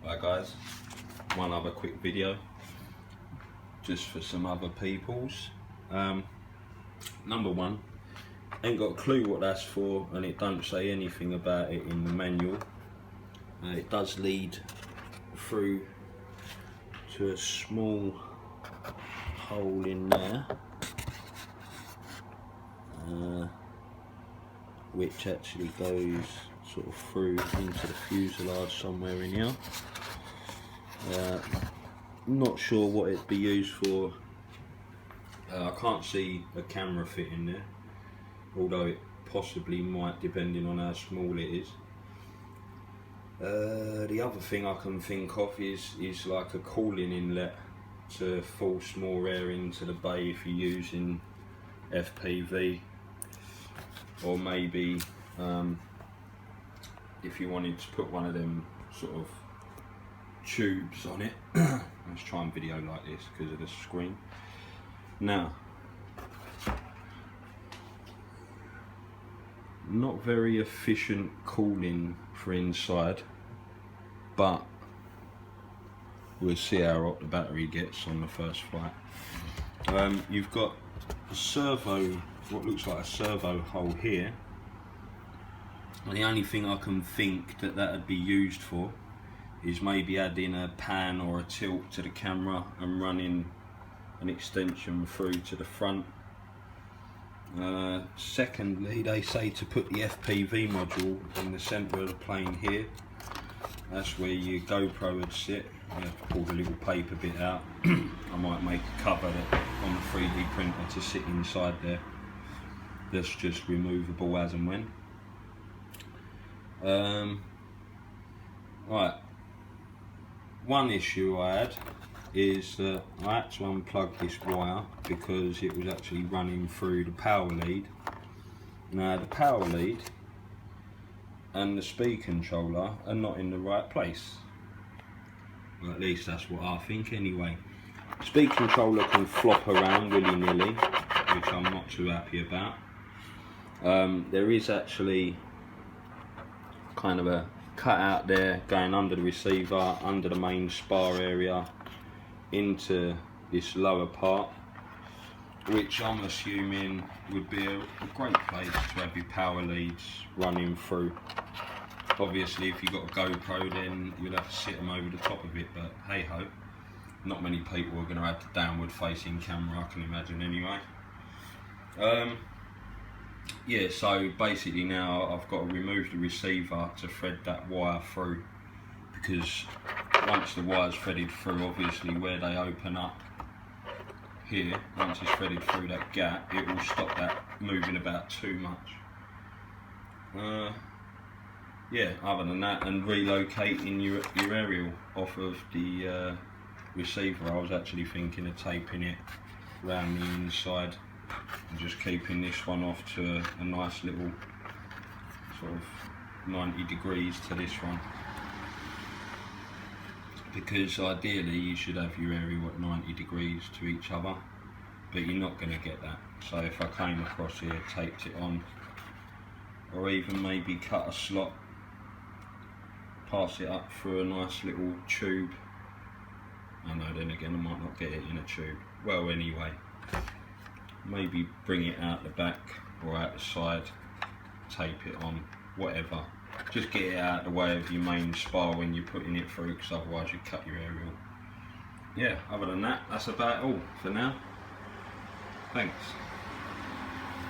Right guys, one other quick video just for some other peoples. Number one, ain't got a clue what that's for, and it don't say anything about it in the manual. It does lead through to a small hole in there, which actually goes sort of through into the fuselage somewhere in here. Not sure what it'd be used for. I can't see a camera fit in there, although it possibly might, depending on how small it is. The other thing I can think of is like a cooling inlet to force more air into the bay if you're using FPV, or maybe if you wanted to put one of them sort of tubes on it. Let's try and video like this because of the screen. Now, not very efficient cooling for inside, but we'll see how hot the battery gets on the first flight. You've got a servo, what looks like a servo hole here, and the only thing I can think that would be used for is maybe adding a pan or a tilt to the camera and running an extension through to the front. Secondly, they say to put the FPV module in the centre of the plane here. That's where your GoPro would sit. You have to pull the little paper bit out. I might make a cover on the 3D printer to sit inside there. That's just removable as and when. Right. One issue I had is that I had to unplug this wire because it was actually running through the power lead. Now the power lead and the speed controller are not in the right place. Well, at least that's what I think anyway. Speed controller can flop around willy-nilly, which I'm not too happy about. There is actually kind of a cut out there going under the receiver, under the main spar area, into this lower part, which I'm assuming would be a great place to have your power leads running through. Obviously if you've got a GoPro then you'll have to sit them over the top of it, but hey ho, not many people are going to have the downward facing camera, I can imagine anyway. Yeah, so basically now I've got to remove the receiver to thread that wire through, because once the wire's threaded through, obviously where they open up here, once it's threaded through that gap, it will stop that moving about too much. Yeah, other than that, and relocating your aerial off of the receiver, I was actually thinking of taping it around the inside and just keeping this one off to a nice little sort of 90 degrees to this one, because ideally you should have your aerial at 90 degrees to each other, but you're not going to get that. So if I came across here, taped it on, or even maybe cut a slot, pass it up through a nice little tube. I know, then again I might not get it in a tube. Well, anyway, maybe bring it out the back or out the side, tape it on, whatever. Just get it out of the way of your main spar when you're putting it through, because otherwise you cut your aerial. Yeah, other than that, that's about all for now. Thanks.